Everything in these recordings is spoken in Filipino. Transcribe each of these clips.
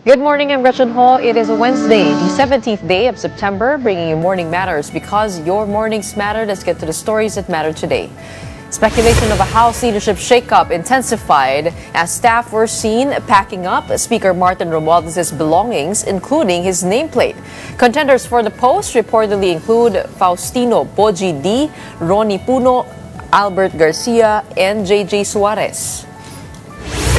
Good morning, I'm Gretchen Ho. It is Wednesday, the 17th day of September, bringing you Morning Matters because your mornings matter. Let's get to the stories that matter today. Speculation of a House leadership shakeup intensified as staff were seen packing up Speaker Martin Romualdez' belongings, including his nameplate. Contenders for the post reportedly include Faustino Boji D, Ronnie Puno, Albert Garcia, and JJ Suarez.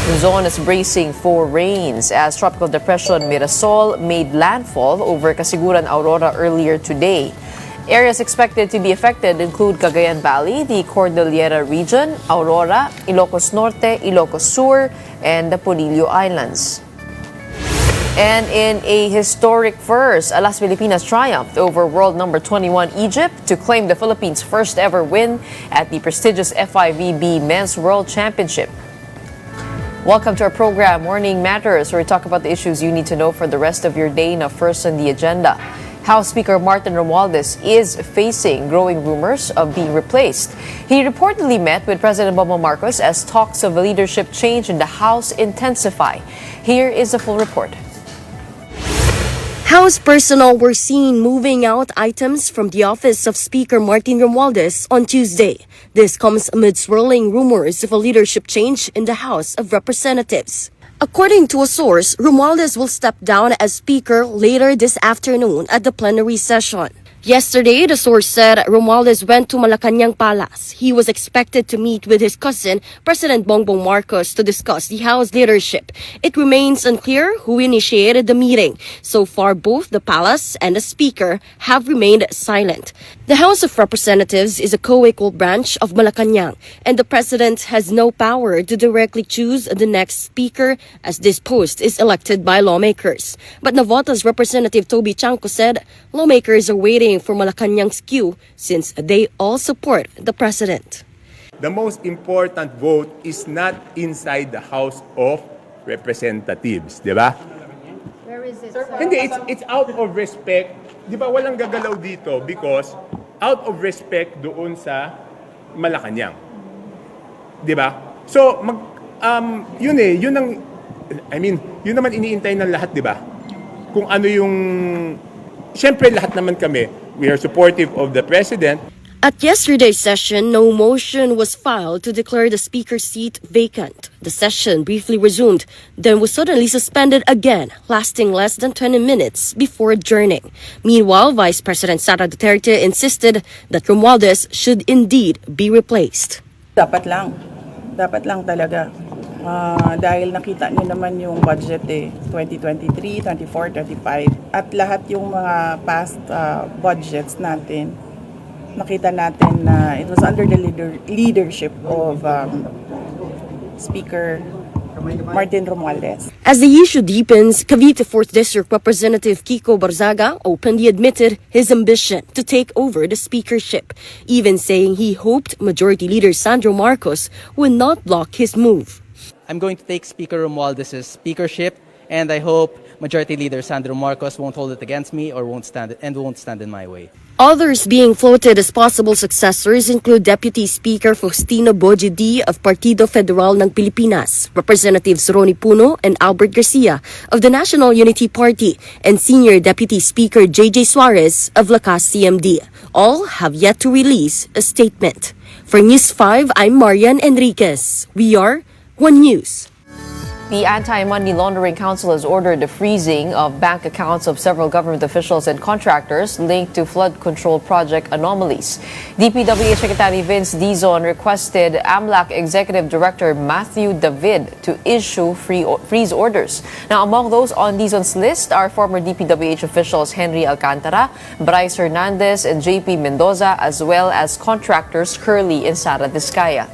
Luzon is bracing for rains as Tropical Depression Mirasol made landfall over Casiguran, Aurora earlier today. Areas expected to be affected include Cagayan Valley, the Cordillera region, Aurora, Ilocos Norte, Ilocos Sur, and the Polillo Islands. And in a historic first, Las Filipinas triumphed over world number 21 Egypt to claim the Philippines' first ever win at the prestigious FIVB Men's World Championship. Welcome to our program, Morning Matters, where we talk about the issues you need to know for the rest of your day. Now, first on the agenda, House Speaker Martin Romualdez is facing growing rumors of being replaced. He reportedly met with President Bongbong Marcos as talks of a leadership change in the House intensify. Here is the full report. House personnel were seen moving out items from the office of Speaker Martin Romualdez on Tuesday. This comes amid swirling rumors of a leadership change in the House of Representatives. According to a source, Romualdez will step down as Speaker later this afternoon at the plenary session. Yesterday, the source said Romualdez went to Malacanang Palace. He was expected to meet with his cousin, President Bongbong Marcos, to discuss the House leadership. It remains unclear who initiated the meeting. So far, both the palace and the Speaker have remained silent. The House of Representatives is a co-equal branch of Malacanang, and the President has no power to directly choose the next Speaker as this post is elected by lawmakers. But Navota's Representative Toby Chanco said lawmakers are waiting for Malacanang's cue since they all support the President. The most important vote is not inside the House of Representatives, di ba? Where is it? Hindi, it's out of respect. Di ba walang gagalaw dito because out of respect doon sa Malacanang. Di ba? So, yun naman iniintay ng lahat, di ba? Kung ano yung, siyempre lahat naman kami, we are supportive of the President. At yesterday's session, no motion was filed to declare the Speaker's seat vacant. The session briefly resumed, then was suddenly suspended again, lasting less than 20 minutes before adjourning. Meanwhile, Vice President Sara Duterte insisted that Romualdez should indeed be replaced. Dapat lang talaga. Dahil nakita niyo naman yung budget 2023, 24, 25 at lahat yung mga past budgets natin, nakita natin na it was under the leadership of Speaker Martin Romualdez. As the issue deepens, Cavite 4th District Representative Kiko Barzaga openly admitted his ambition to take over the speakership, even saying he hoped Majority Leader Sandro Marcos would not block his move. I'm going to take Speaker Romualdez' speakership, and I hope Majority Leader Sandro Marcos won't hold it against me or won't stand in my way. Others being floated as possible successors include Deputy Speaker Faustino Boji D of Partido Federal ng Pilipinas, Representatives Ronnie Puno and Albert Garcia of the National Unity Party, and Senior Deputy Speaker JJ Suarez of Lakas CMD. All have yet to release a statement. For News 5, I'm Marian Enriquez. We are One News. The Anti-Money Laundering Council has ordered the freezing of bank accounts of several government officials and contractors linked to flood control project anomalies. DPWH Secretary Vince Dizon requested AMLAC Executive Director Matthew David to issue freeze orders. Now, among those on Dizon's list are former DPWH officials Henry Alcantara, Bryce Hernandez, and JP Mendoza, as well as contractors Curly and Sara Vizcaya.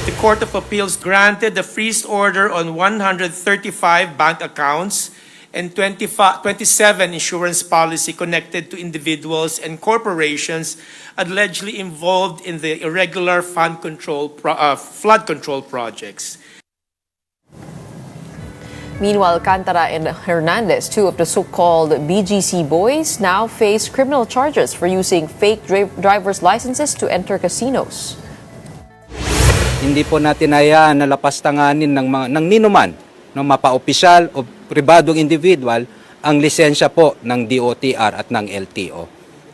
The Court of Appeals granted the freeze order on 135 bank accounts and 27 insurance policy connected to individuals and corporations allegedly involved in the irregular flood control projects. Meanwhile, Alcantara and Hernandez, two of the so-called BGC boys, now face criminal charges for using fake driver's licenses to enter casinos. Hindi po natin hayaan na lapastanganin ng ninuman no, mapa-opisyal o pribadong individual ang lisensya po ng DOTR at ng LTO.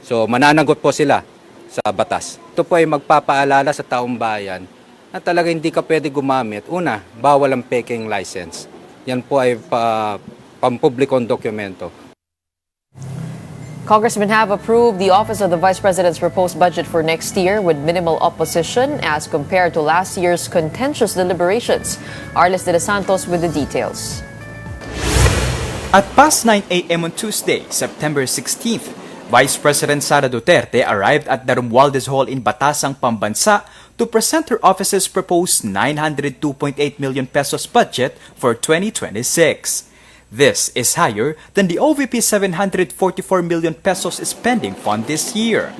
So mananagot po sila sa batas. Ito po ay magpapaalala sa taong bayan na talaga hindi ka pwede gumamit. Una, bawal ang peking license. Yan po ay pampublikong dokumento. Congressmen have approved the Office of the Vice President's proposed budget for next year with minimal opposition as compared to last year's contentious deliberations. Arles de los Santos with the details. At past 9 a.m. on Tuesday, September 16th, Vice President Sara Duterte arrived at the Romualdez Hall in Batasang, Pambansa to present her office's proposed 902.8 million pesos budget for 2026. This is higher than the OVP 744 million pesos spending fund this year.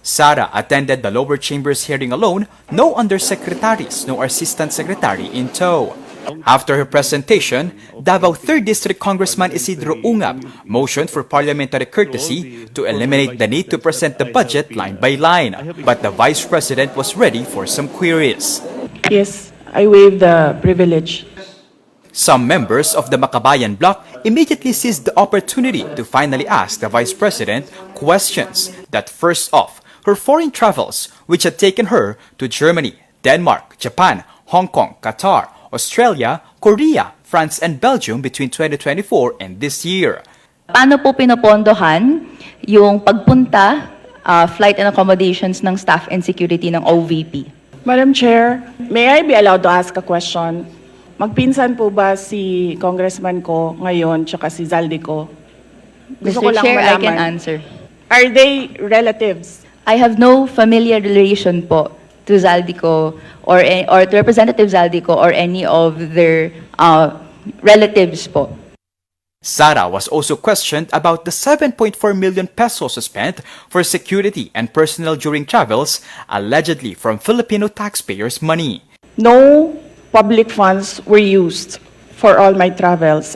Sara attended the lower chambers hearing alone, no undersecretaries, no assistant secretary in tow. After her presentation, Davao 3rd District Congressman Isidro Ungab motioned for parliamentary courtesy to eliminate the need to present the budget line by line, but the Vice President was ready for some queries. Yes, I waive the privilege. Some members of the Makabayan bloc immediately seized the opportunity to finally ask the Vice President questions that first off, her foreign travels, which had taken her to Germany, Denmark, Japan, Hong Kong, Qatar, Australia, Korea, France, and Belgium between 2024 and this year. Paano po pinopondohan yung pagpunta, flight and accommodations ng staff and security ng OVP? Madam Chair, may I be allowed to ask a question? Magpinsan po ba si congressman ko ngayon tsaka si Zaldico? Gusto ko Mr. lang Chair, I can malaman. answer. Are they relatives? I have no familiar relation po to Zaldico or to Representative Zaldico or any of their relatives po. Sara was also questioned about the 7.4 million pesos spent for security and personnel during travels, allegedly from Filipino taxpayers' money. No public funds were used for all my travels.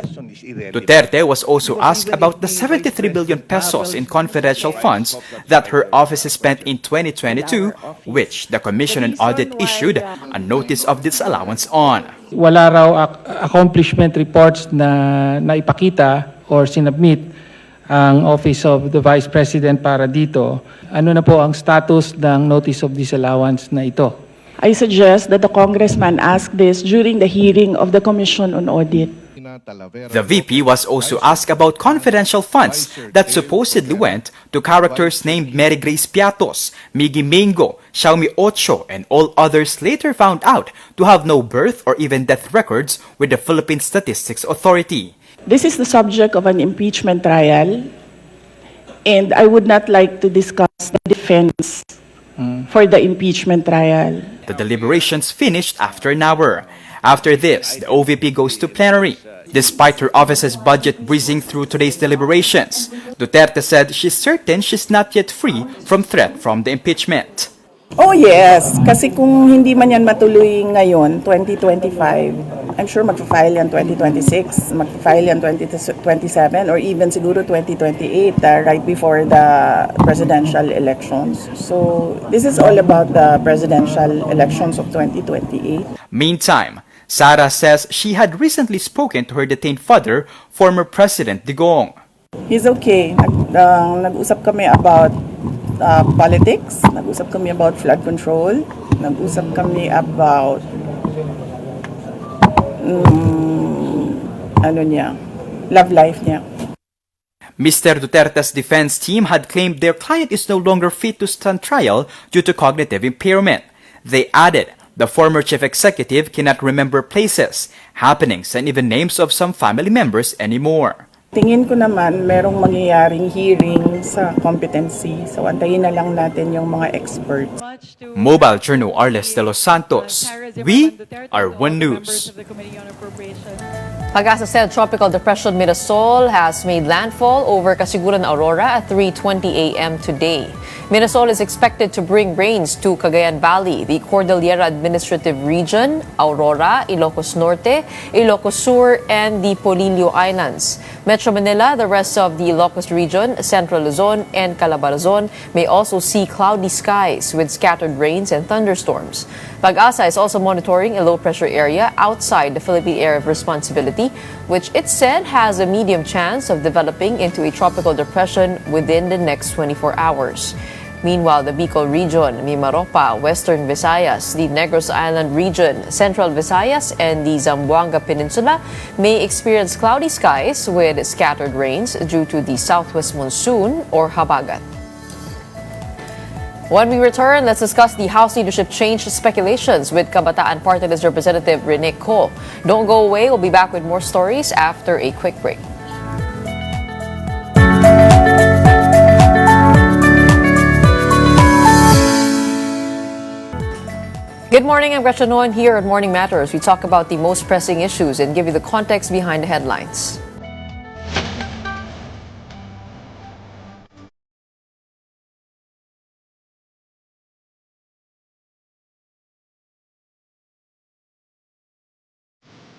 Duterte was also asked about the 73 billion pesos in confidential funds that her office spent in 2022, which the Commission on Audit issued a notice of disallowance on. Wala raw accomplishment reports na naipakita or sinubmit ang Office of the Vice President para dito. Ano na po ang status ng notice of disallowance na ito? I suggest that the congressman ask this during the hearing of the Commission on Audit. The VP was also asked about confidential funds that supposedly went to characters named Mary Grace Piatos, Miggy Mingo, Xiaomi Ocho, and all others later found out to have no birth or even death records with the Philippine Statistics Authority. This is the subject of an impeachment trial, and I would not like to discuss the defense for the impeachment trial. The deliberations finished after an hour. After this, the OVP goes to plenary. Despite her office's budget breezing through today's deliberations, Duterte said she's certain she's not yet free from threat from the impeachment. Oh yes, kasi kung hindi man yan matuloy ngayon, 2025, I'm sure magpa-file yan 2026, magpa-file yan 2027, or even siguro 2028, right before the presidential elections. So this is all about the presidential elections of 2028. Meantime, Sara says she had recently spoken to her detained father, former President Digong. He's okay. Nag-usap kami about politics, nag-usap kami about flood control, nag-usap kami about love life niya. Mr. Duterte's defense team had claimed their client is no longer fit to stand trial due to cognitive impairment. They added the former chief executive cannot remember places, happenings, and even names of some family members anymore. Tingin ko naman merong mangyayaring hearing sa competency. So antayin na lang natin yung mga experts. Mobile Journal Arles de los Santos. We are One News. Pag-asa said Tropical Depression Mirasol has made landfall over Kasiguran, Aurora at 3:20 a.m. today. Minnesota is expected to bring rains to Cagayan Valley, the Cordillera Administrative Region, Aurora, Ilocos Norte, Ilocos Sur, and the Polillo Islands. Metro Manila, the rest of the Ilocos region, Central Luzon, and Calabarzon may also see cloudy skies with scattered rains and thunderstorms. Pag-asa is also monitoring a low-pressure area outside the Philippine Area of Responsibility, which it said has a medium chance of developing into a tropical depression within the next 24 hours. Meanwhile, the Bicol region, Mimaropa, Western Visayas, the Negros Island region, Central Visayas, and the Zamboanga Peninsula may experience cloudy skies with scattered rains due to the southwest monsoon or habagat. When we return, let's discuss the House leadership change speculations with Kabataan Party List Representative Rene Ko. Don't go away. We'll be back with more stories after a quick break. Good morning, I'm Gretchen Ho, and here at Morning Matters, we talk about the most pressing issues and give you the context behind the headlines.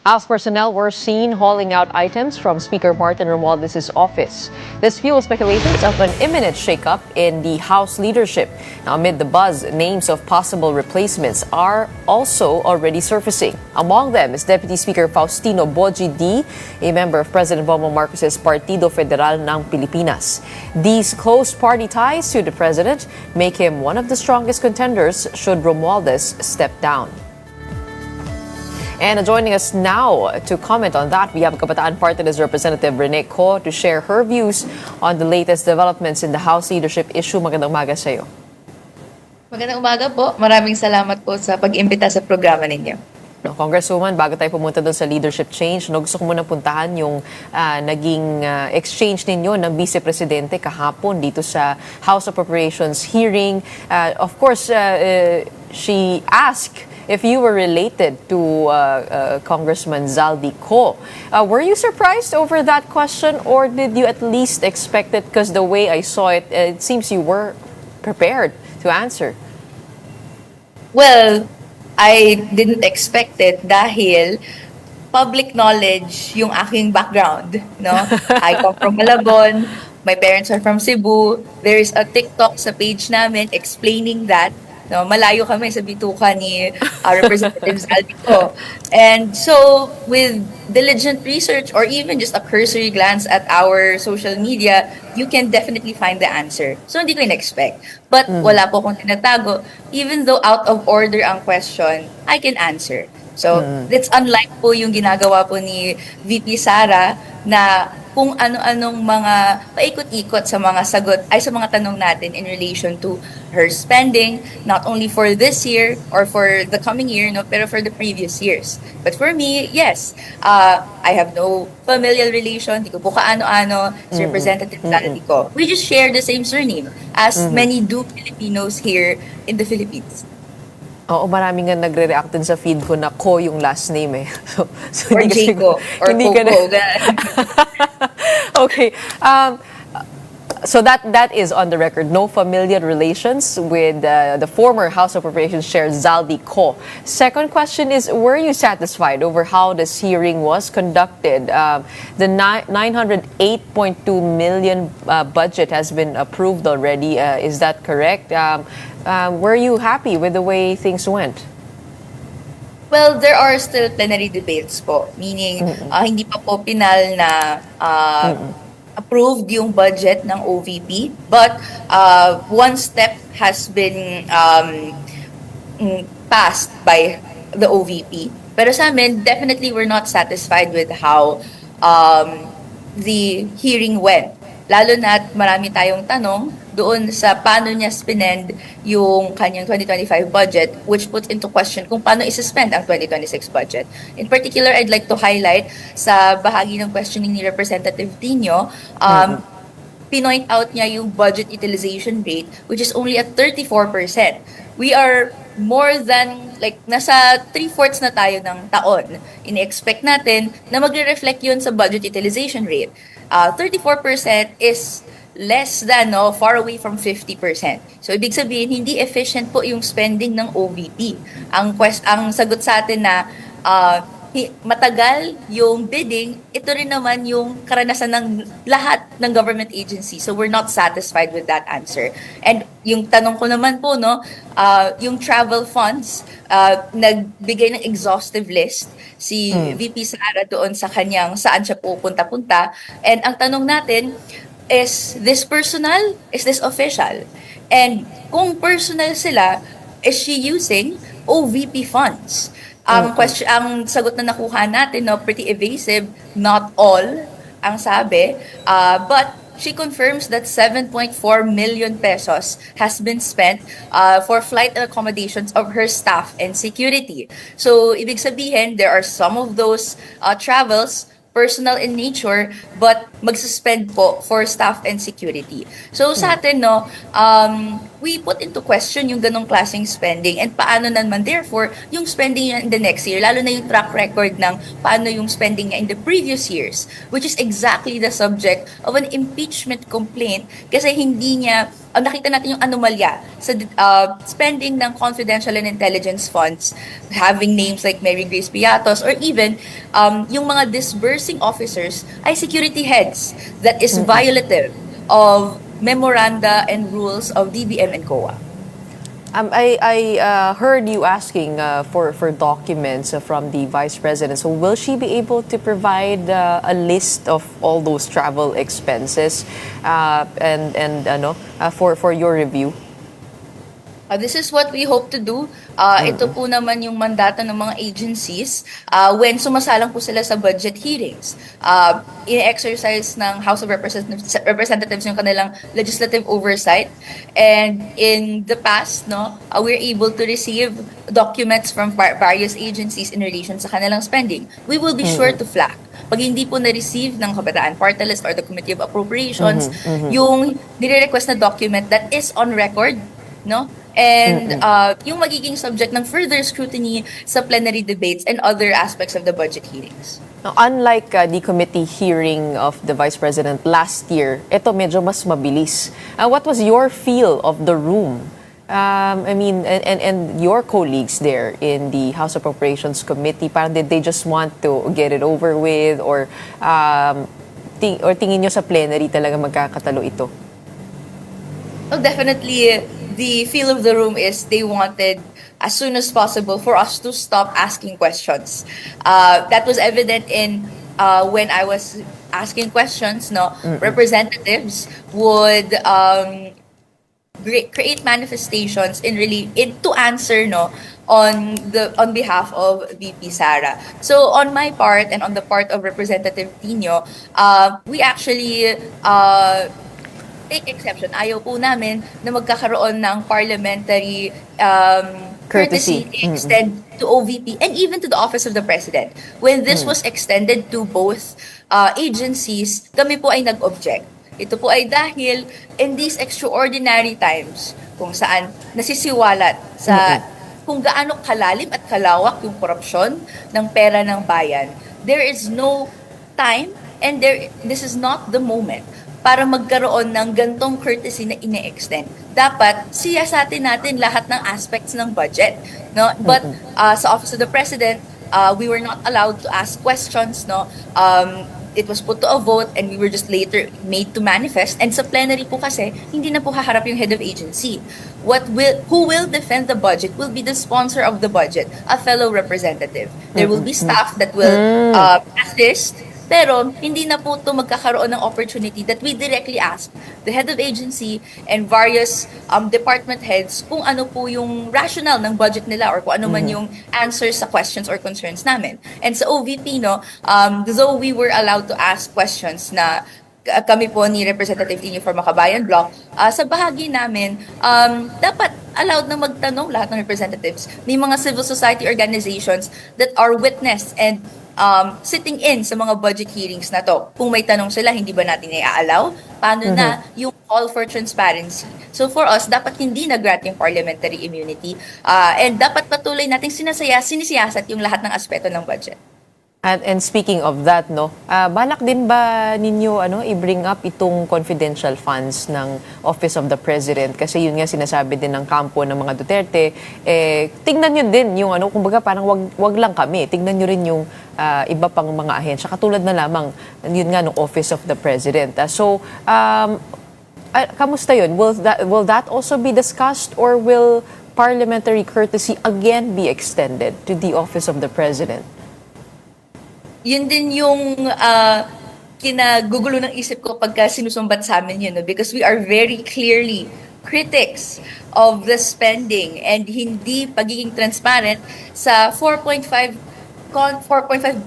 House personnel were seen hauling out items from Speaker Martin Romualdez' office. This fuels speculations of an imminent shakeup in the House leadership. Now, amid the buzz, names of possible replacements are also already surfacing. Among them is Deputy Speaker Faustino Boji D., a member of President Bongbong Marcos' Partido Federal ng Pilipinas. These close party ties to the president make him one of the strongest contenders should Romualdez step down. And joining us now to comment on that, we have Kabataan Party List Representative Rene Ko to share her views on the latest developments in the House leadership issue. Magandang umaga sa iyo. Magandang umaga po. Maraming salamat po sa pag-imbita sa programa ninyo. No, Congresswoman, bago tayo pumunta doon sa leadership change, gusto ko muna puntahan yung naging exchange ninyo ng Vice Presidente kahapon dito sa House Appropriations hearing. Of course, she asked if you were related to Congressman Zaldi Ko. Were you surprised over that question, or did you at least expect it? Because the way I saw it, it seems you were prepared to answer. Well, I didn't expect it dahil public knowledge yung aking background, no? I come from Malabon, my parents are from Cebu. There is a TikTok sa page namin explaining that. No, malayo kami sa bituka ni Representative Zaldi Ko. And so, with diligent research or even just a cursory glance at our social media, you can definitely find the answer. So, hindi ko in-expect. But wala po akong tinatago. Even though out of order ang question, I can answer. So, that's unlike po yung ginagawa po ni VP Sara na kung ano-anong mga paikot-ikot sa mga sagot ay sa mga tanong natin in relation to her spending, not only for this year or for the coming year, no, pero for the previous years. But for me, yes, I have no familial relation, di ko po kaano-ano si Representative Zaldi Ko. We just share the same surname as many do Filipinos here in the Philippines. Oo, maraming nga nagre-react din sa feed ko na Ko yung last name eh. So Or Jaco, or Coco. Okay. So that is on the record. No familial relations with the former House Appropriations Chair Zaldi Ko. Second question is, were you satisfied over how this hearing was conducted? The 908.2 million budget has been approved already. Is that correct? Were you happy with the way things went? Well, there are still plenary debates po. Meaning, hindi pa po pinal na approved yung budget ng OVP. But one step has been passed by the OVP. Pero sa amin, definitely we're not satisfied with how the hearing went. Lalo na't marami tayong tanong doon sa paano niya spend yung kanyang 2025 budget, which puts into question kung paano isuspend ang 2026 budget. In particular, I'd like to highlight sa bahagi ng questioning ni Representative Tino, pinoint out niya yung budget utilization rate, which is only at 34%. We are more than, nasa 3/4 na tayo ng taon. Ini-expect natin na magre-reflect yun sa budget utilization rate. 34% is less than, no, far away from 50%. So, ibig sabihin, hindi efficient po yung spending ng OVP. Ang sagot sa atin na matagal yung bidding, ito rin naman yung karanasan ng lahat ng government agency. So, we're not satisfied with that answer. And yung tanong ko naman po, no, yung travel funds, nagbigay ng exhaustive list si VP Sara doon sa kanyang saan siya pupunta-punta. And ang tanong natin, is this personal? Is this official? And kung personal sila, is she using OVP funds? Ang sagot na nakuha natin, no, pretty evasive, not all, ang sabi. But she confirms that 7.4 million pesos has been spent for flight and accommodations of her staff and security. So, ibig sabihin, there are some of those travels personal in nature, but magsuspend po for staff and security. So sa atin, no, we put into question yung ganong klaseng spending and paano naman therefore yung spending niya in the next year, lalo na yung track record ng paano yung spending niya in the previous years, which is exactly the subject of an impeachment complaint kasi hindi niya nakita natin yung anomalya sa spending ng confidential and intelligence funds, having names like Mary Grace Piatos, or even yung mga disbursing officers ay security heads that is violative of memoranda and rules of DBM and COA. I heard you asking for documents from the Vice President. So will she be able to provide a list of all those travel expenses for your review? This is what we hope to do. Ito po naman yung mandato ng mga agencies when sumasalang po sila sa budget hearings. In-exercise ng House of Representatives yung kanilang legislative oversight. And in the past, no, we're able to receive documents from various agencies in relation sa kanilang spending. We will be sure to flag. Pag hindi po na-receive ng Kabataan Party List or the Committee of Appropriations, yung nire-request na document that is on record, no? And yung magiging subject ng further scrutiny sa plenary debates and other aspects of the budget hearings. Now, unlike the committee hearing of the Vice President last year, ito medyo mas mabilis. What was your feel of the room? I mean, and your colleagues there in the House Appropriations Committee, parang did they just want to get it over with, or tingin nyo sa plenary talaga magkakatalo ito? Well, definitely, the feel of the room is they wanted as soon as possible for us to stop asking questions. That was evident in when I was asking questions. No, representatives would create manifestations to answer, no, on behalf of VP Sara. So on my part and on the part of Representative Tino, we actually take exception. Ayaw po namin na magkakaroon ng parliamentary courtesy extend to OVP and even to the Office of the President. When this was extended to both agencies, kami po ay nag-object. Ito po ay dahil in these extraordinary times kung saan nasisiwalat sa kung gaano kalalim at kalawak yung korupsyon ng pera ng bayan, there is no time and this is not the moment para magkaroon ng gantong courtesy na ine-extend. Dapat siyasatin natin lahat ng aspects ng budget, no? But sa Office of the President, we were not allowed to ask questions, no? It was put to a vote and we were just later made to manifest. And sa plenary po kasi, hindi na po haharap yung head of agency. Who will defend the budget will be the sponsor of the budget, a fellow representative. There will be staff that will assist. Pero hindi na po ito magkakaroon ng opportunity that we directly ask the head of agency and various department heads kung ano po yung rationale ng budget nila or kung ano man yung answers sa questions or concerns namin. And sa OVP, no, though we were allowed to ask questions na kami po ni Representative Tino for Makabayan Bloc, sa bahagi namin, dapat allowed na magtanong lahat ng representatives. May mga civil society organizations that are witness and sitting in sa mga budget hearings na to. Kung may tanong sila, hindi ba natin i-allow? Paano na yung call for transparency? So for us, dapat hindi na-grant yung parliamentary immunity and dapat patuloy nating sinisiyasat yung lahat ng aspeto ng budget. And speaking of that, no, balak din ba ninyo i-bring up itong confidential funds ng Office of the President? Kasi yun nga sinasabi din ng kampo ng mga Duterte, tingnan nyo din yung kumbaga parang wag lang kami, tingnan nyo rin yung iba pang mga ahensya, katulad na lamang yun nga ng Office of the President. Kamusta yun? Will that also be discussed, or will parliamentary courtesy again be extended to the Office of the President? Yun din yung kinagugulo ng isip ko pagka sinusumbat sa amin yun, no? Because we are very clearly critics of the spending and hindi pagiging transparent sa 4.5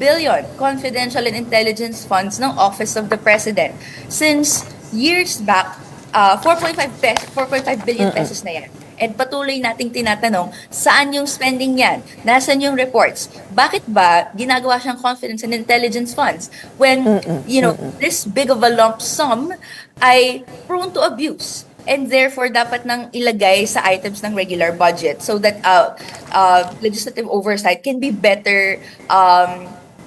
billion confidential and intelligence funds ng Office of the President. Since years back, 4.5 billion pesos na yan. And patuloy nating tinatanong, saan yung spending yan? Nasaan yung reports? Bakit ba ginagawa siyang confidence and intelligence funds when, this big of a lump sum ay prone to abuse? And therefore, dapat nang ilagay sa items ng regular budget so that legislative oversight can be better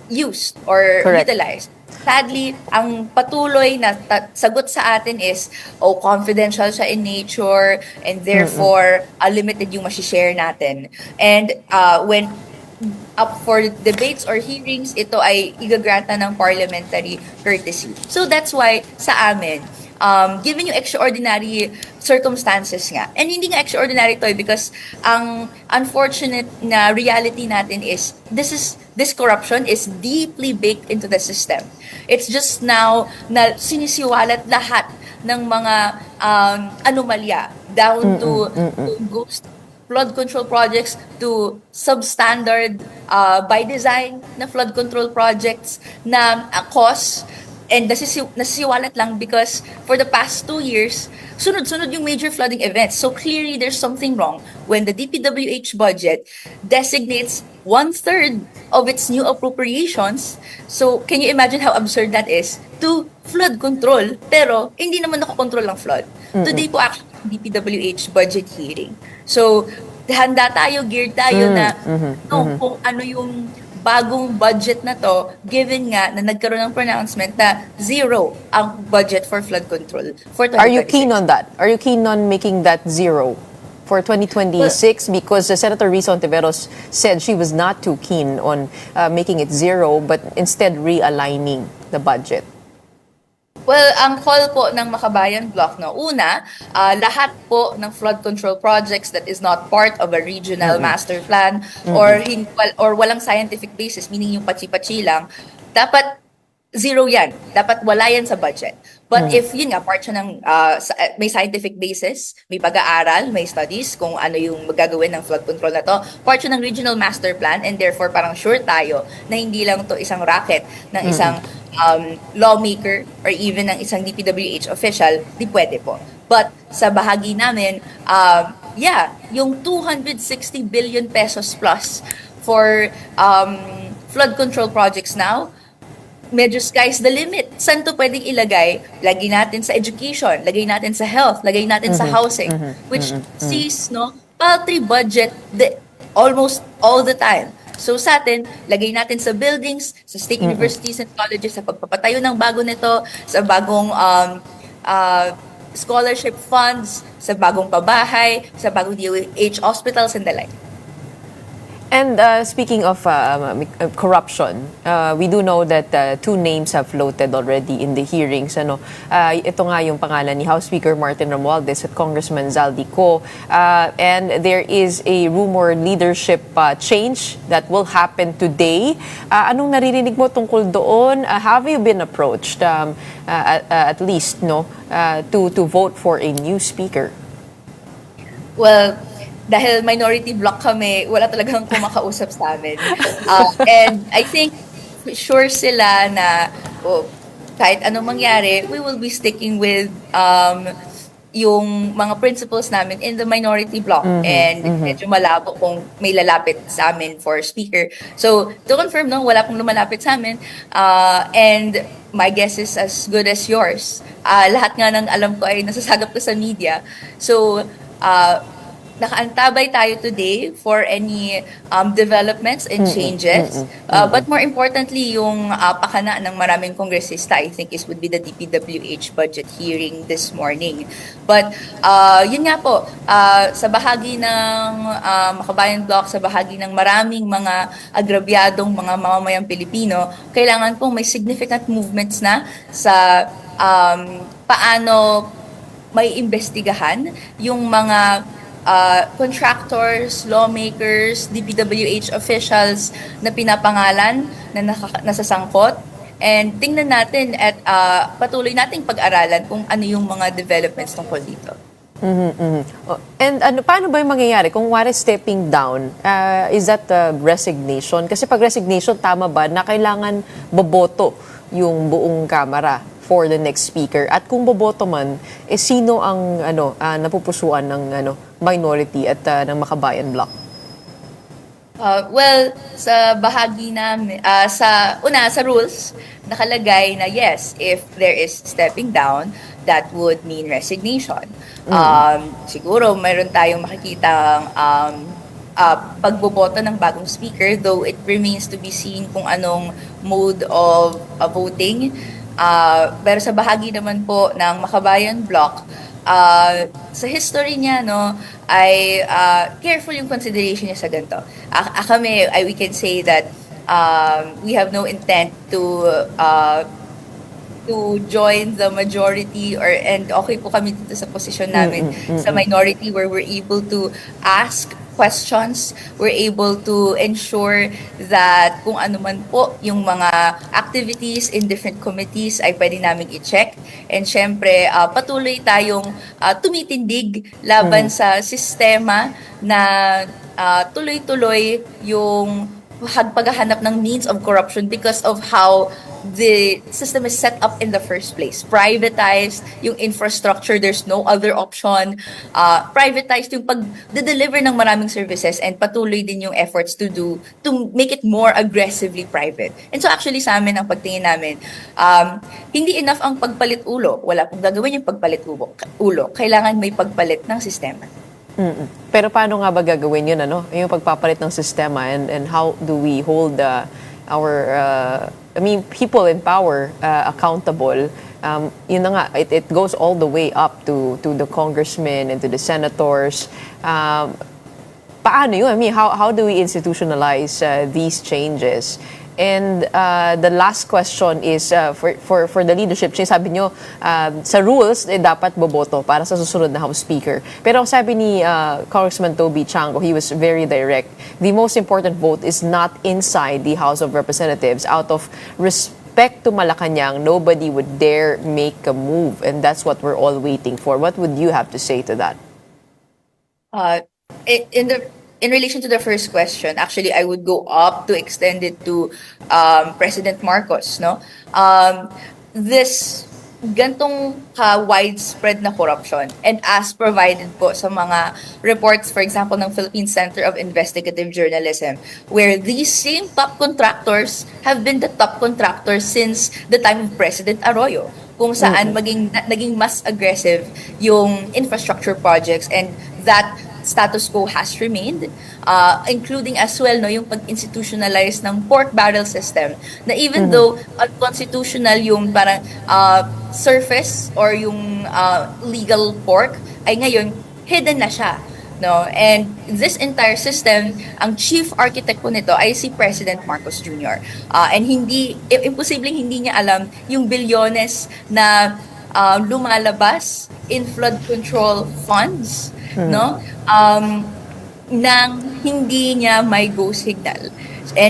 used or Correct. utilized. Sadly, ang patuloy na sagot sa atin is, confidential siya in nature and therefore, limited yung masishare natin. And when up for debates or hearings, ito ay igagranta ng parliamentary courtesy. So that's why sa amin, given yung extraordinary circumstances nga. And hindi nga extraordinary to because ang unfortunate na reality natin is this corruption is deeply baked into the system. It's just now na sinisiwalat lahat ng mga anomalya down to ghost flood control projects to substandard by design na flood control projects na cost. And nasisiwalat lang because for the past 2 years, sunod-sunod yung major flooding events. So clearly, there's something wrong when the DPWH budget designates 1/3 of its new appropriations. So can you imagine how absurd that is? To flood control, pero hindi naman nakokontrol ang flood. Today po actually, DPWH budget hearing. So handa tayo, geared tayo na kung ano yung bagong budget na to, given nga na nagkaroon ng pronouncement na zero ang budget for flood control for 2026. Are you keen on that? Are you keen on making that zero for 2026? Because Senator Risa Ontiveros said she was not too keen on making it zero, but instead realigning the budget. Well, ang call po ng Makabayan Bloc, no, una, lahat po ng flood control projects that is not part of a regional master plan or walang scientific basis, meaning yung pachi-pachi lang, dapat zero yan. Dapat wala yan sa budget. But if yun nga, part siya ng may scientific basis, may pag-aaral, may studies kung ano yung magagawin ng flood control na to, part siya ng regional master plan and therefore parang sure tayo na hindi lang to isang racket ng isang lawmaker or even ng isang DPWH official, di pwede po. But sa bahagi namin, yung 260 billion pesos plus for flood control projects now, medyo sky's the limit. Saan to pwedeng ilagay? Lagay natin sa education, lagay natin sa health, lagay natin sa housing, which sees paltry budget almost all the time. So sa atin, lagay natin sa buildings, sa state universities and colleges, sa pagpapatayo ng bago nito, sa bagong scholarship funds, sa bagong pabahay, sa bagong DOH hospitals and the like. And speaking of corruption, we do know that 2 names have floated already in the hearings. Ito nga yung pangalan ni House Speaker Martin Romualdez at Congressman Zaldi Co. And there is a rumored leadership change that will happen today. Anong naririnig mo tungkol doon? Have you been approached, at least, to vote for a new speaker? Well, dahil minority block kami, wala talagang kumakausap sa amin. And I think sure sila na kahit anong mangyari, we will be sticking with yung mga principles namin in the minority block. And medyo malabo kung may lalapit sa amin for speaker. So, to confirm, wala pong lumalapit sa amin. And my guess is as good as yours. Lahat nga ng alam ko ay nasasagap ko sa media. So, nakaantabay tayo today for any developments and changes. But more importantly, yung pakana ng maraming kongresista, I think, would be the DPWH budget hearing this morning. But yun nga po, sa bahagi ng Makabayan Bloc, sa bahagi ng maraming mga agrabyadong mga mamamayang Pilipino, kailangan pong may significant movements na sa paano may imbestigahan yung mga contractors, lawmakers, DPWH officials na pinapangalan na nasasangkot. And tingnan natin at patuloy nating pag-aralan kung ano yung mga developments tungkol dito. And paano ba yung mangyayari kung what is stepping down? Is that resignation? Kasi pag resignation, tama ba na kailangan boboto yung buong Kamara for the next speaker? At kung boboto man, sino ang napupusuan ng minority at ng Makabayan Bloc? Well, sa bahagi namin, sa rules, nakalagay na yes, if there is stepping down, that would mean resignation. Siguro mayroon tayong makikitang pagboboto ng bagong speaker, though it remains to be seen kung anong mode of voting. Pero sa bahagi naman po ng Makabayan Bloc, sa history niya, ay careful yung consideration niya sa ganito. Kami, we can say that we have no intent to join the majority and okay po kami dito sa posisyon namin sa minority where we're able to ask questions, we're able to ensure that kung ano man po yung mga activities in different committees ay pwede namin i-check. And syempre, patuloy tayong tumitindig laban sa sistema na tuloy-tuloy yung paghahanap ng means of corruption because of how the system is set up in the first place. Privatized yung infrastructure, there's no other option. Privatized yung pag-deliver ng maraming services and patuloy din yung efforts to make it more aggressively private. And so actually sa amin, ang pagtingin namin, hindi enough ang pagpalit ulo. Wala pong gagawin yung pagpalit ulo. Kailangan may pagpalit ng sistema. Pero paano nga ba gagawin yun, yung pagpapalit ng sistema and how do we hold our people in power accountable? Yun na nga, it goes all the way up to the congressmen and to the senators. Paano yun? How do we institutionalize these changes? And the last question is for the leadership. Sabi nyo, sa rules, dapat boboto para sa susunod na House Speaker. Pero sabi ni Congressman Toby Chango, he was very direct. The most important vote is not inside the House of Representatives. Out of respect to Malacanang, nobody would dare make a move. And that's what we're all waiting for. What would you have to say to that? In relation to the first question, actually, I would go up to extend it to President Marcos. This gantong widespread na corruption and as provided po sa mga reports, for example, ng Philippine Center of Investigative Journalism, where these same top contractors have been the top contractors since the time of President Arroyo, kung saan naging mas aggressive yung infrastructure projects, and that status quo has remained, including as well yung pag-institutionalize ng pork barrel system na even though unconstitutional yung parang surface or yung legal pork, ay ngayon hidden na siya. And this entire system, ang chief architect po nito ay si President Marcos Jr. And imposibleng hindi niya alam yung bilyones na lumalabas in flood control funds, nang hindi niya may go signal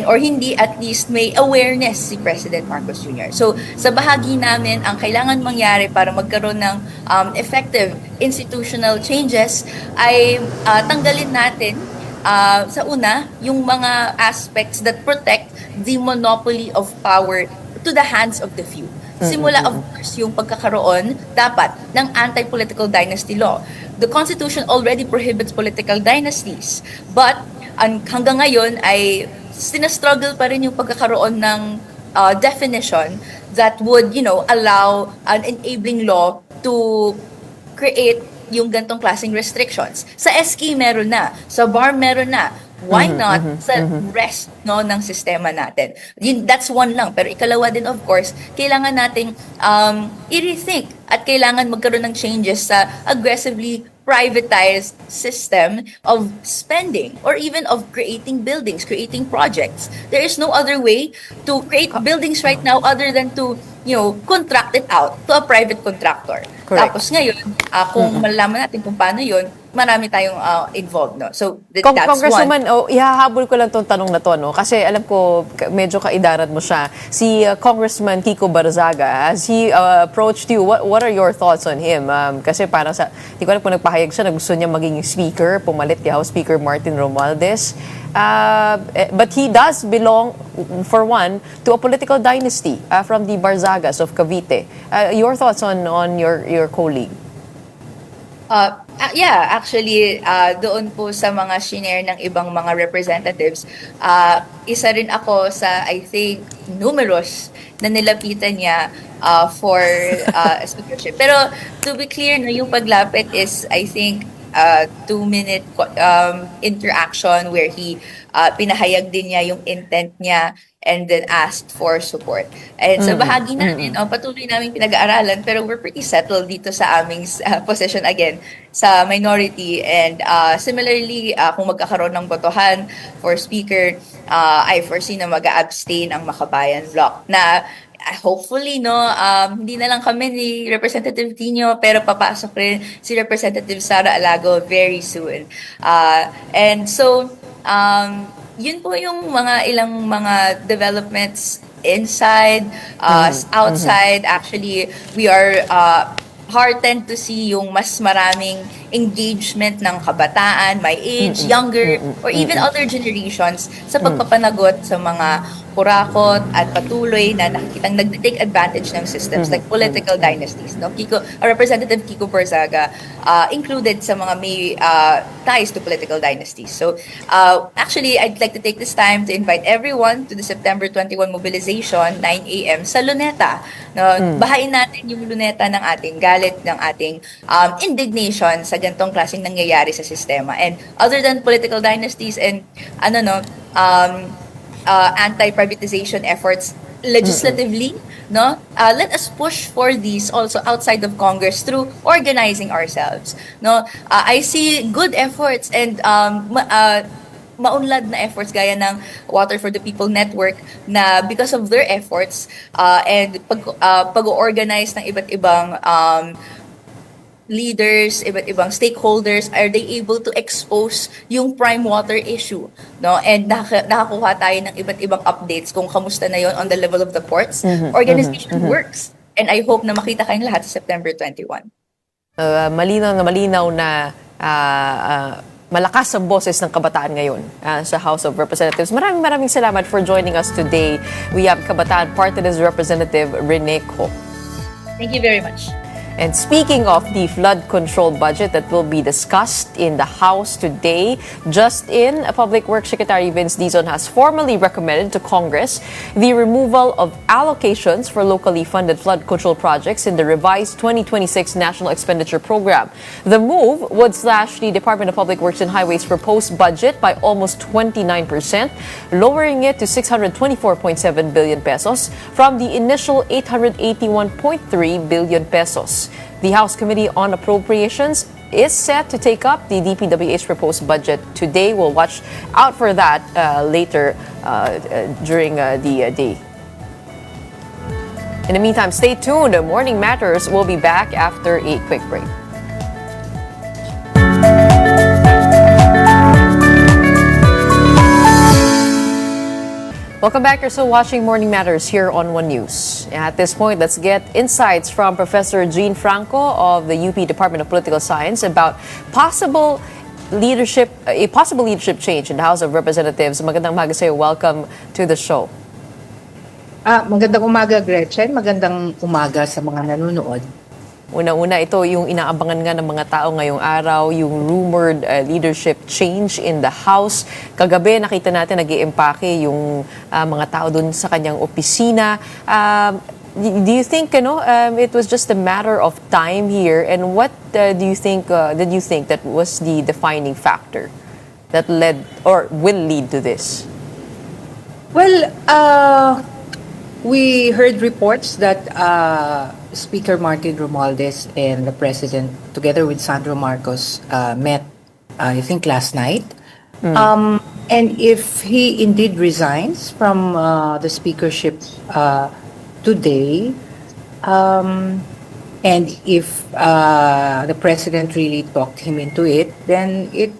or hindi at least may awareness si President Marcos Jr. So sa bahagi namin, ang kailangan mangyari para magkaroon ng effective institutional changes ay tanggalin natin sa una yung mga aspects that protect the monopoly of power to the hands of the few. Simula, of course, yung pagkakaroon dapat ng anti-political dynasty law. The Constitution already prohibits political dynasties. But hanggang ngayon ay sinastruggle pa rin yung pagkakaroon ng definition that would, allow an enabling law to create yung gantong klaseng restrictions. Sa SK meron na, sa bar meron na. Why not sa rest ng sistema natin? That's one lang. Pero ikalawa din, of course, kailangan nating i-rethink at kailangan magkaroon ng changes sa aggressively privatized system of spending or even of creating buildings, creating projects. There is no other way to create buildings right now other than to, contract it out to a private contractor. Correct. Tapos ngayon, kung malalaman natin kung paano yun, marami tayong involved, no? So, that's Congresswoman, one. ihahabol ko lang tong tanong na to, no? Kasi alam ko, medyo kaidaran mo siya. Si Congressman Kiko Barzaga, as he approached you, what are your thoughts on him? Kasi parang hindi ko alam kung nagpahayag siya na gusto niya maging speaker, pumalit kay House Speaker Martin Romualdez. But he does belong, for one, to a political dynasty from the Barzagas of Cavite. Your thoughts on your colleague? Yeah, actually, doon po sa mga shinare ng ibang mga representatives, isa rin ako sa, I think, numerous na nilapitan niya for speakership. Pero to be clear, no, yung paglapit is, I think, 2-minute interaction where he pinahayag din niya yung intent niya and then asked for support. And sa bahagi namin, patuloy namin pinag-aaralan, pero we're pretty settled dito sa aming position again sa minority. And similarly, kung magkakaroon ng botohan for speaker, I foresee na mag-abstain ang Makabayan block na hopefully, hindi na lang kami ni Representative Tino, pero papasok rin si Representative Sara Alago very soon. And so, yun po yung ilang mga developments inside, outside. Actually, we are heartened to see yung mas maraming engagement ng kabataan, my age, younger, or even other generations sa pagpapanagot sa mga kurakot at patuloy na nakikitang nag-take advantage ng systems like political dynasties. No? Representative Kiko Barzaga included sa mga may ties to political dynasties. So actually, I'd like to take this time to invite everyone to the September 21 mobilization, 9 a.m. sa Luneta. No? Bahain natin yung Luneta ng ating galit, ng ating indignation sa gantong klaseng nangyayari sa sistema. And other than political dynasties and anti-privatization efforts legislatively, let us push for these also outside of Congress through organizing ourselves. I see good efforts and maunlad na efforts gaya ng Water for the People Network na because of their efforts and pag-organize ng iba't ibang leaders, iba't ibang stakeholders, are they able to expose yung prime water issue, and nakakuha tayo ng iba't ibang updates kung kamusta na yon on the level of the ports. Organization works, and I hope na makita kayong lahat sa September 21. Malinaw na malakas ang boses ng kabataan ngayon sa House of Representatives. Maraming salamat for joining us today. We have Kabataan Party List Representative Rene Ho. Thank you very much. And speaking of the flood control budget that will be discussed in the House today, just in, Public Works Secretary Vince Dizon has formally recommended to Congress the removal of allocations for locally funded flood control projects in the revised 2026 National Expenditure Program. The move would slash the Department of Public Works and Highways proposed budget by almost 29%, lowering it to 624.7 billion pesos from the initial 881.3 billion pesos. The House Committee on Appropriations is set to take up the DPWH proposed budget today. We'll watch out for that later during the day. In the meantime, stay tuned. Morning Matters will be back after a quick break. Welcome back. You're still watching Morning Matters here on One News. At this point, let's get insights from Professor Jean Franco of the UP Department of Political Science about a possible leadership change in the House of Representatives. Magandang umaga sa'yo. Welcome to the show. Magandang umaga, Gretchen. Magandang umaga sa mga nanonood. Una-una, ito yung inaabangan nga ng mga tao ngayong araw, yung rumored leadership change in the House. Kagabi, nakita natin nag-iimpake yung mga tao dun sa kanyang opisina. do you think it was just a matter of time here, and what do you think did you think that was the defining factor that led or will lead to this? Well, we heard reports that Speaker Martin Romualdez and the President, together with Sandro Marcos, met, I think, last night. And if he indeed resigns from the speakership today, and if the President really talked him into it, then it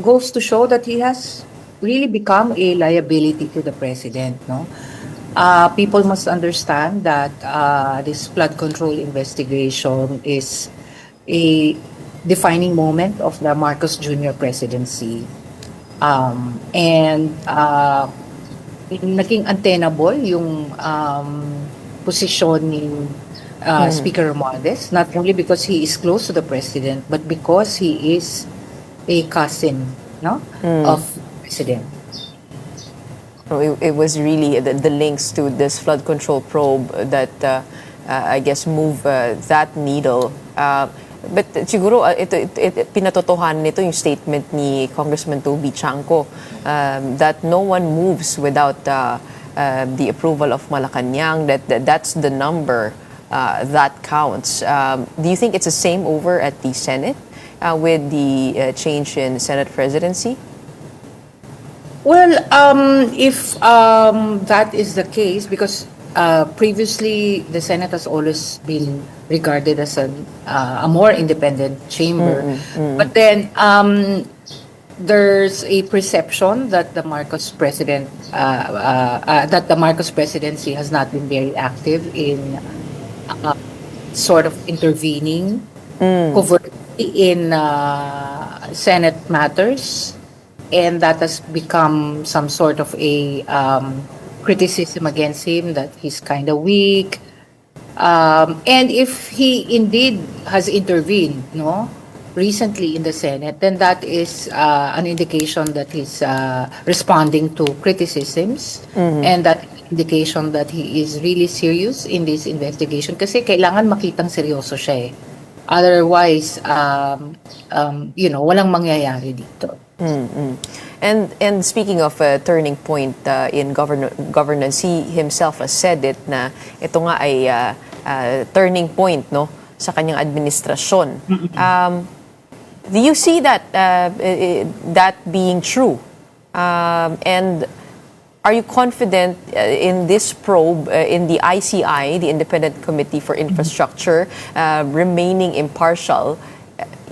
goes to show that he has really become a liability to the President, no? People must understand that this flood control investigation is a defining moment of the Marcos Jr. presidency. And naging untenable yung posisyon ni Speaker Romualdez, not only because he is close to the President, but because he is a cousin, no, of the President. It was really the links to this flood control probe that I guess move that needle. But siguro pinatotohanan nito yung statement ni Congressman Toby Chanco that no one moves without the approval of Malacanang, that's the number that counts. Do you think it's the same over at the Senate with the change in Senate presidency? Well, if that is the case, because previously the Senate has always been regarded as a more independent chamber, but then there's a perception that the Marcos presidency has not been very active in sort of intervening covertly in Senate matters. And that has become some sort of a criticism against him, that he's kind of weak. And if he indeed has intervened, no, recently in the Senate, then that is an indication that he's responding to criticisms, and that indication that he is really serious in this investigation. Kasi kailangan makitang seryoso siya eh. Otherwise, walang mangyayari dito. And speaking of a turning point in governance, he himself has said it na ito nga ay turning point, no, sa kanyang administrasyon. Do you see that being true? And are you confident in this probe in the ICI, the Independent Committee for Infrastructure, remaining impartial,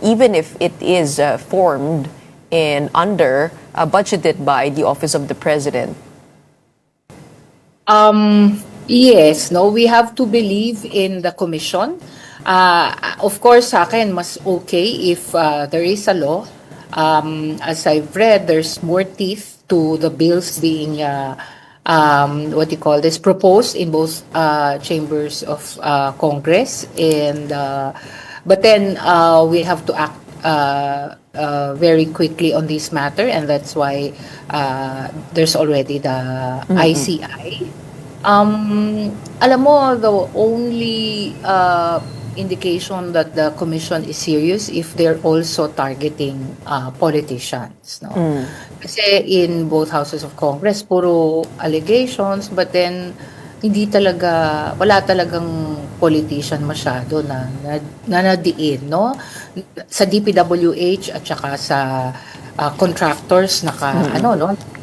even if it is formed and budgeted by the Office of the President? Yes, no, we have to believe in the commission. Of course, sa akin, mas okay if there is a law. As I've read, there's more teeth to the bills being proposed in both chambers of Congress, and but then we have to act very quickly on this matter, and that's why there's already the ICI. Alam mo, the only indication that the commission is serious if they're also targeting politicians, no? Kasi in both houses of Congress, puro allegations, but then wala talagang politician masyado na nadiin, no? Sa DPWH at saka sa contractors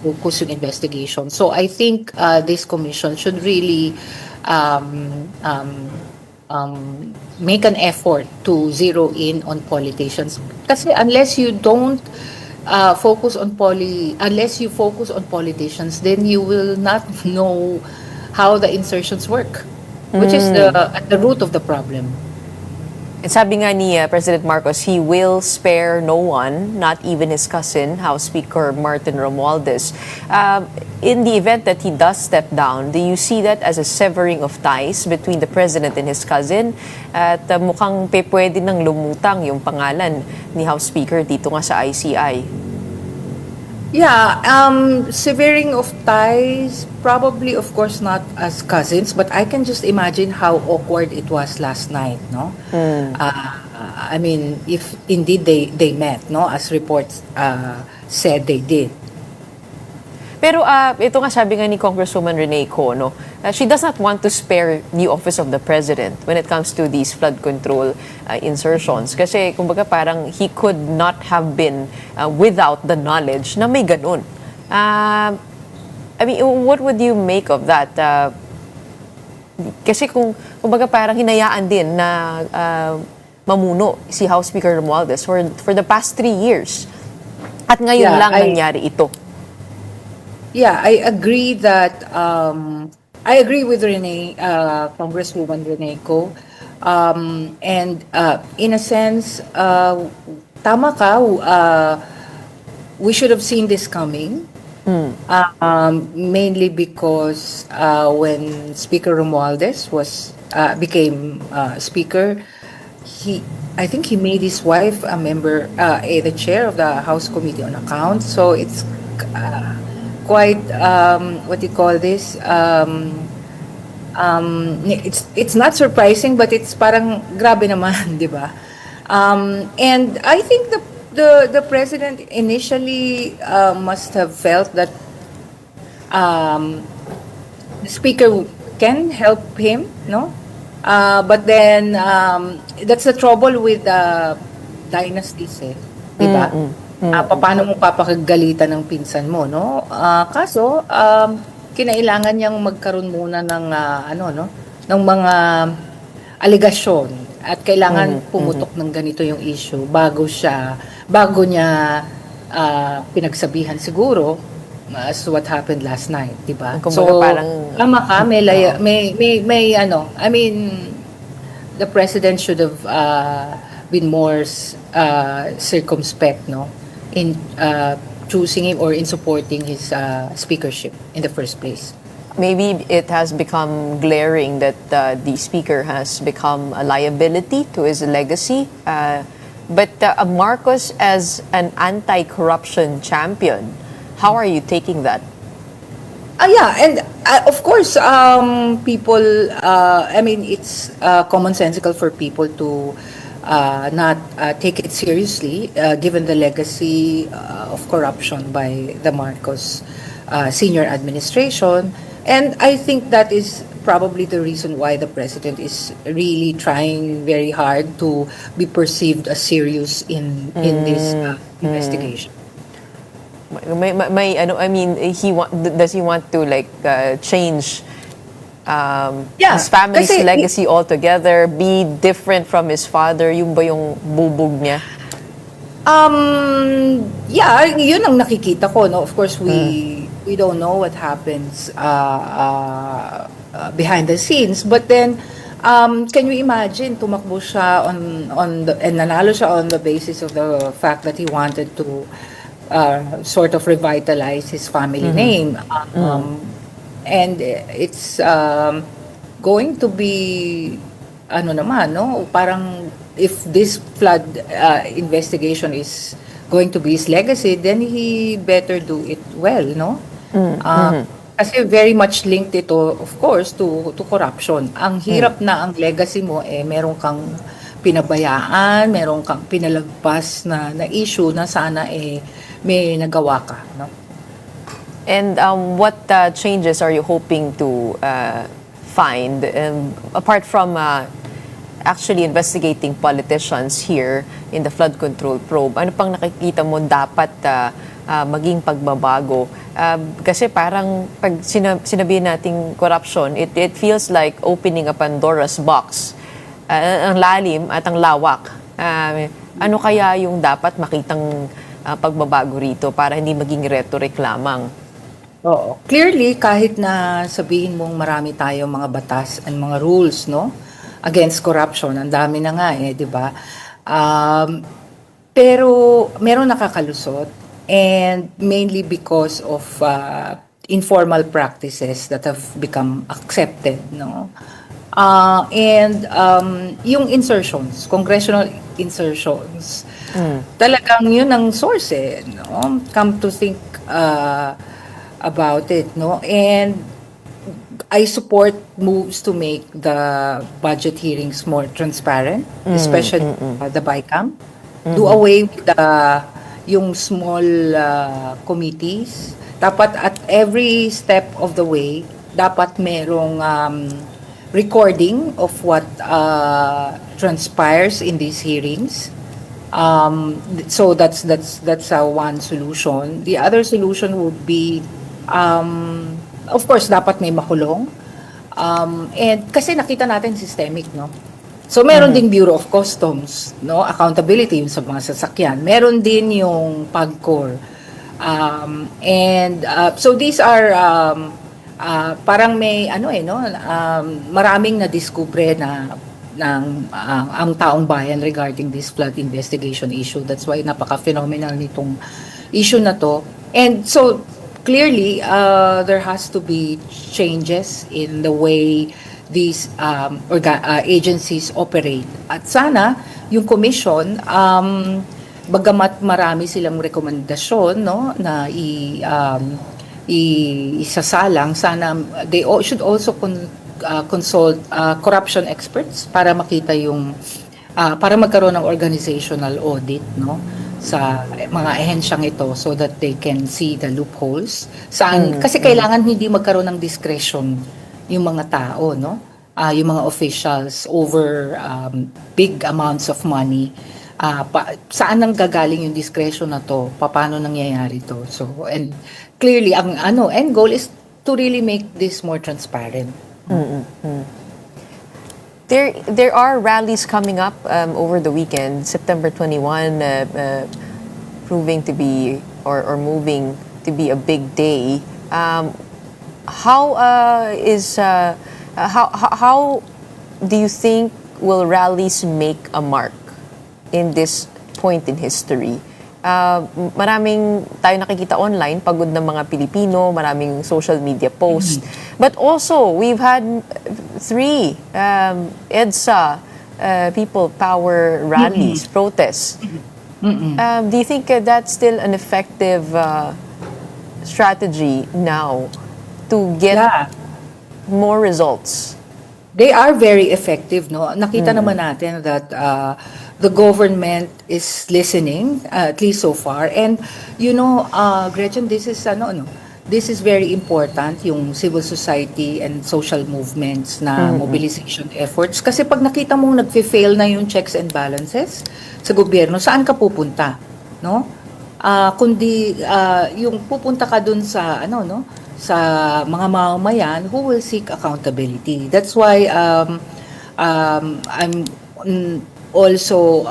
focus yung investigation. So I think this commission should really make an effort to zero in on politicians. Kasi unless you focus on politicians, then you will not know how the insertions work, which is at the root of the problem. And sabi nga ni President Marcos, he will spare no one, not even his cousin, House Speaker Martin Romualdez. In the event that he does step down, do you see that as a severing of ties between the President and his cousin? At mukhang pwede nang lumutang yung pangalan ni House Speaker dito nga sa ICI. Yeah, severing of ties, probably, of course, not as cousins, but I can just imagine how awkward it was last night, no? I mean, if indeed they met, no, as reports said they did. Pero ito nga sabi nga ni Congresswoman Rene Co, no, she does not want to spare the office of the president when it comes to these flood control insertions. Kasi kumbaga parang he could not have been without the knowledge na may ganun. I mean, what would you make of that? Kasi kumbaga parang hinayaan din na mamuno si House Speaker Romualdez for the past 3 years. At ngayon lang nangyari ito. Yeah, I agree that I agree with Rene, Congresswoman Rene Co. And in a sense, tama ka, we should have seen this coming. Mainly because when Speaker Romualdez became Speaker, I think he made his wife a member, the chair of the House Committee on Accounts. So it's quite what do you call this? It's not surprising, but it's parang grabe naman, di ba? And I think the president initially must have felt that the speaker can help him, no? But then that's the trouble with dynasties, di ba? Paano mo papakagalitan ng pinsan mo, no? Kaso kinailangan niyang magkaroon muna ng ng mga aligasyon at kailangan pumutok ng ganito yung issue bago niya pinagsabihan siguro as what happened last night, di ba? So parang tama ka, may I mean, the president should have been more circumspect, no, in choosing him or in supporting his speakership in the first place. Maybe it has become glaring that the speaker has become a liability to his legacy. But Marcos, as an anti-corruption champion, how are you taking that? Yeah, and of course, people, I mean, it's commonsensical for people to not take it seriously, given the legacy of corruption by the Marcos senior administration. And I think that is probably the reason why the president is really trying very hard to be perceived as serious in this investigation. I mean, does he want to like change his family's legacy altogether, be different from his father? Yung ba yung bubog niya? Yeah, yun ang nakikita ko, no. Of course, we don't know what happens behind the scenes, but then can you imagine tumakbo siya and nanalo siya on the basis of the fact that he wanted to sort of revitalize his family name, and it's going to be naman, no, parang if this flood investigation is going to be his legacy, then he better do it well, no? Kasi very much linked ito, of course, to corruption. Ang hirap na ang legacy mo, meron kang pinabayaan, meron kang pinalagpas na issue na sana may nagawa ka, no? And what changes are you hoping to find, apart from actually investigating politicians here in the flood control probe? Ano pang nakikita mo dapat maging pagbabago? Kasi parang pag sinabi nating corruption, it feels like opening a Pandora's box. Ang lalim at ang lawak. Ano kaya yung dapat makitang pagbabago rito para hindi maging rhetoric lamang? Oo. Clearly, kahit na sabihin mong marami tayong mga batas and mga rules, no, against corruption, ang dami na nga, di ba? Pero meron nakakalusot, and mainly because of informal practices that have become accepted, no? And yung insertions, congressional insertions, talagang yun ang source, no? Come to think, about it, no? And I support moves to make the budget hearings more transparent, especially the BICAM. Do away with yung small committees. Dapat at every step of the way, dapat merong recording of what transpires in these hearings. So that's one solution. The other solution would be, of course, dapat may makulong. And kasi nakita natin systemic, no? So meron ding Bureau of Customs, no? Accountability yung sa mga sasakyan. Meron din yung PAGCOR. So these are parang may maraming na diskubre na ang taong bayan regarding this flood investigation issue. That's why napaka-phenomenal nitong issue na to. And so clearly there has to be changes in the way these agencies operate. At sana yung commission, bagamat marami silang rekomendasyon, no, na isasalang, sana they should also consult corruption experts para makita yung para magkaroon ng organizational audit, no, sa mga ahensyang ito, so that they can see the loopholes. Kasi kailangan hindi magkaroon ng discretion yung mga tao, no, yung mga officials over big amounts of money. Saan nang gagaling yung discretion na to? Paano nangyayari to? So, and clearly ang end goal is to really make this more transparent. There are rallies coming up over the weekend, September 21, proving to be or moving to be a big day. How do you think will rallies make a mark in this point in history? Maraming tayo nakikita online, pagod ng mga Pilipino, maraming social media posts. But also, we've had 3 EDSA people power rallies, protests. Do you think that's still an effective strategy now to get more results? They are very effective, no? Nakita naman natin that the government is listening, at least so far. And Gretchen, this is very important, yung civil society and social movements na mobilization efforts. Kasi pag nakita mong nagfe-fail na yung checks and balances sa gobyerno, saan ka pupunta, no? Kundi yung pupunta ka dun sa sa mga mamamayan who will seek accountability. That's why I'm also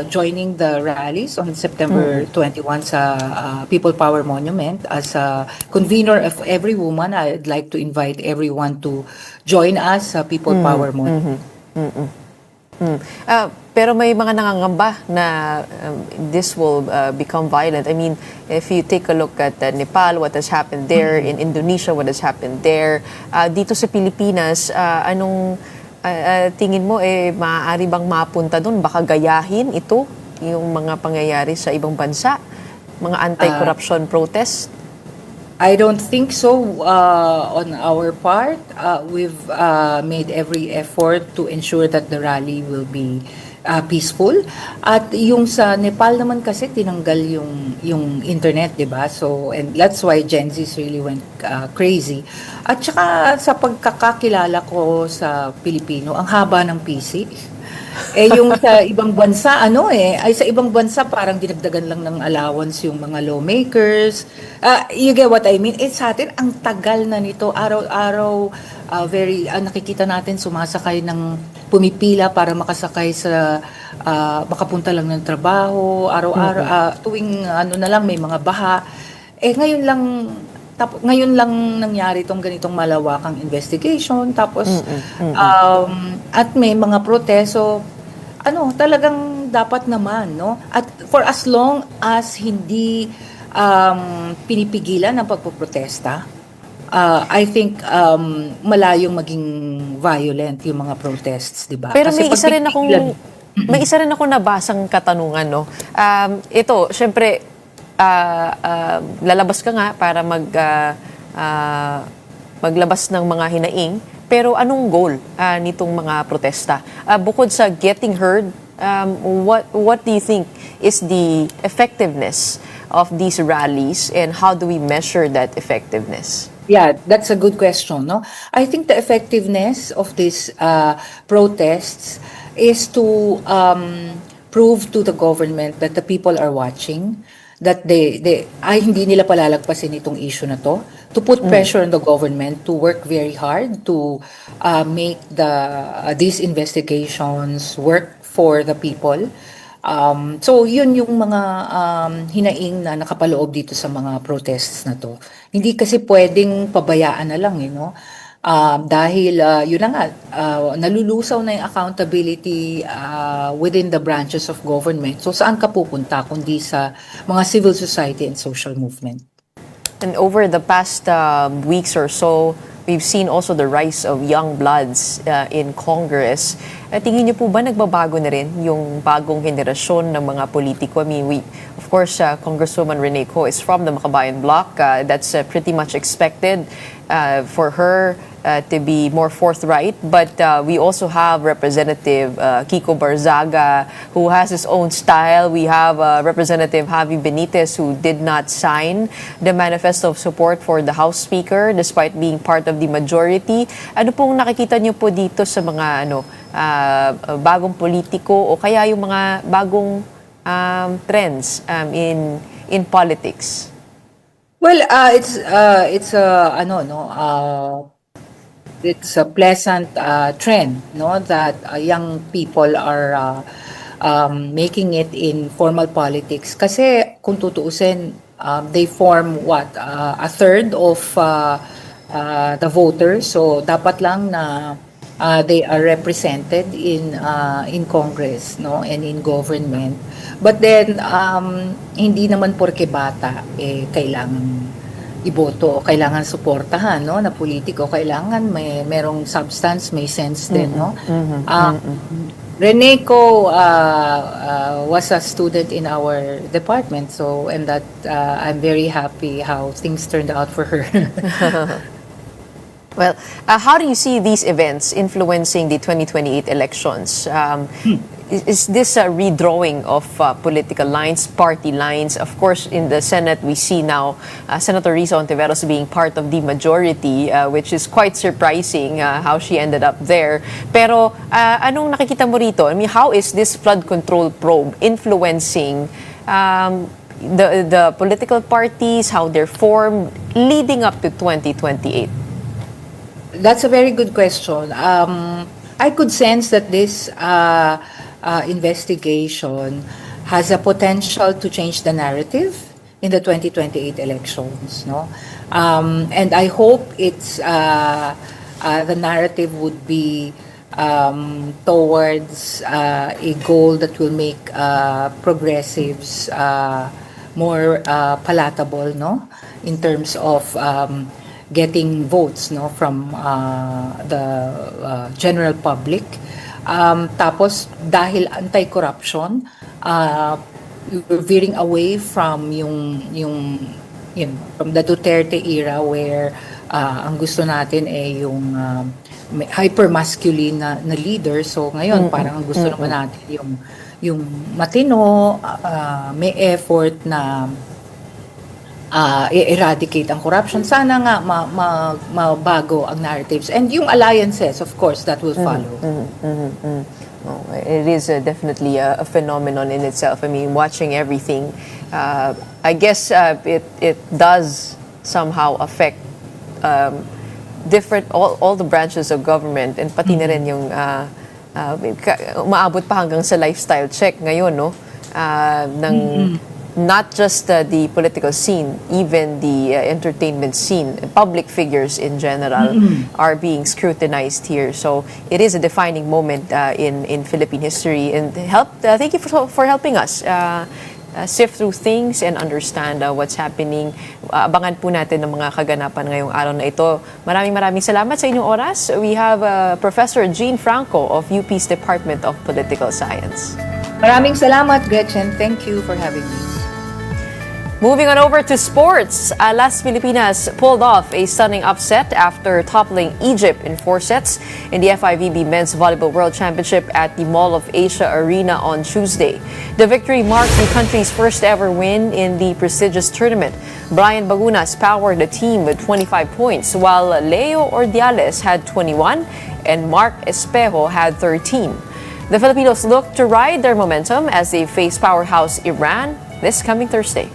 joining the rallies on September 21 sa People Power Monument. As a convener of every woman, I'd like to invite everyone to join us sa People Power Monument. Pero may mga nangangamba na this will become violent. I mean, if you take a look at Nepal, what has happened there, in Indonesia, what has happened there, dito sa Pilipinas, anong tingin mo, maaari bang mapunta doon? Baka gayahin ito, yung mga pangyayari sa ibang bansa? Mga anti-corruption protests? I don't think so. On our part, we've made every effort to ensure that the rally will be peaceful. At yung sa Nepal naman kasi tinanggal yung internet, 'di ba? So, and that's why Gen Z really went crazy. At saka sa pagkakakilala ko sa Pilipino, ang haba ng PC. Yung sa ibang bansa, sa ibang bansa parang dinagdagan lang ng allowance yung mga lawmakers. You get what I mean? Sa atin, ang tagal na nito. Araw-araw, nakikita natin sumasakay ng pumipila para makasakay sa, makapunta lang ng trabaho. Araw-araw, tuwing na lang, may mga baha. Ngayon lang nangyari itong ganitong malawakang investigation, tapos at may mga proteso, talagang dapat naman, no? At for as long as hindi pinipigilan ang pagpoprotesta, I think malayong maging violent yung mga protests, di ba? Pero Kasi may isa rin akong nabasang katanungan, no? Ito, syempre, lalabas ka nga para maglabas ng mga hinaing. Pero anong goal nitong mga protesta? Bukod sa getting heard, what do you think is the effectiveness of these rallies, and how do we measure that effectiveness? Yeah, that's a good question. No, I think the effectiveness of these protests is to prove to the government that the people are watching, that hindi nila palalagpasin itong issue na to put pressure on the government to work very hard to make these investigations work for the people. So yun yung mga hinaing na nakapaloob dito sa mga protests na to. Hindi kasi pwedeng pabayaan na lang, dahil yun na nga, nalulusaw na yung accountability within the branches of government. So saan ka pupunta kundi sa mga civil society and social movement? And over the past weeks or so, we've seen also the rise of young bloods in Congress. Tingin niyo po ba nagbabago na rin yung bagong henerasyon ng mga politiko? I mean, of course, Congresswoman Rene Co is from the Makabayan Bloc. That's pretty much expected for her to be more forthright. But we also have Representative Kiko Barzaga, who has his own style. We have Representative Javi Benitez, who did not sign the manifesto of support for the House Speaker despite being part of the majority. Ano pong nakikita niyo po dito sa mga bagong politiko o kaya yung mga bagong trends in politics? Well, it's a pleasant trend, that young people are making it in formal politics. Kasi kung tutuusin, they form a third of the voters. So dapat lang na they are represented in Congress, and in government. But then hindi naman porke bata kailangan iboto o kailangan suportahan, na politiko. Kailangan merong substance, may sense din, Rene Co was a student in our department, and that I'm very happy how things turned out for her. Well, how do you see these events influencing the 2028 elections? Is this a redrawing of political lines, party lines? Of course, in the Senate, we see now Senator Risa Ontiveros being part of the majority, which is quite surprising how she ended up there. Pero anong nakikita mo rito? I mean, how is this flood control probe influencing the political parties, how they're formed, leading up to 2028? That's a very good question. I could sense that this investigation has a potential to change the narrative in the 2028 elections, and I hope it's the narrative would be towards a goal that will make progressives more palatable, in terms of getting votes, from the general public. Tapos dahil anti-corruption, we're veering away from from the Duterte era, where ang gusto natin ay yung hyper-masculine na leader. So ngayon parang ang gusto naman natin yung matino, may effort na eradicate ang corruption. Sana nga mabago ang narratives. And yung alliances, of course, that will follow. Oh, it is definitely a phenomenon in itself. I mean, watching everything, I guess it does somehow affect all the branches of government, and pati na rin yung umaabot pa hanggang sa lifestyle check ngayon, ng not just the political scene, even the entertainment scene, public figures in general are being scrutinized here. So it is a defining moment in Philippine history. And thank you for helping us sift through things and understand what's happening. Abangan po natin ng mga kaganapan ngayong araw na ito. Maraming salamat sa inyong oras. We have Professor Jean Franco of UP's Department of Political Science. Maraming salamat, Gretchen. Thank you for having me. Moving on over to sports, Las Filipinas pulled off a stunning upset after toppling Egypt in 4 sets in the FIVB Men's Volleyball World Championship at the Mall of Asia Arena on Tuesday. The victory marked the country's first ever win in the prestigious tournament. Brian Bagunas powered the team with 25 points, while Leo Ordiales had 21 and Mark Espejo had 13. The Filipinos look to ride their momentum as they face powerhouse Iran this coming Thursday.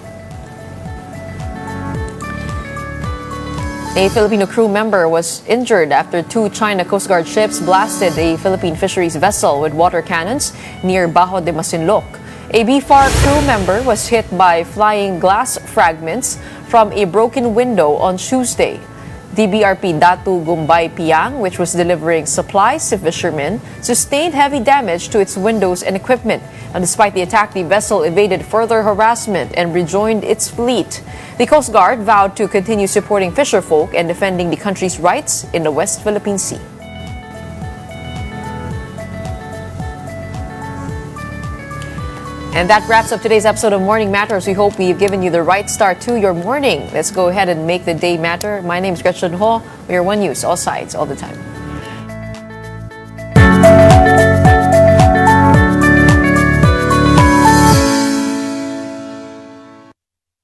A Filipino crew member was injured after 2 China Coast Guard ships blasted a Philippine fisheries vessel with water cannons near Bajo de Masinloc. A BFAR crew member was hit by flying glass fragments from a broken window on Tuesday. DBRP Datu Gumbay Piang, which was delivering supplies to fishermen, sustained heavy damage to its windows and equipment. And despite the attack, the vessel evaded further harassment and rejoined its fleet. The Coast Guard vowed to continue supporting fisherfolk and defending the country's rights in the West Philippine Sea. And that wraps up today's episode of Morning Matters. We hope we've given you the right start to your morning. Let's go ahead and make the day matter. My name is Gretchen Ho. We are One News, all sides, all the time.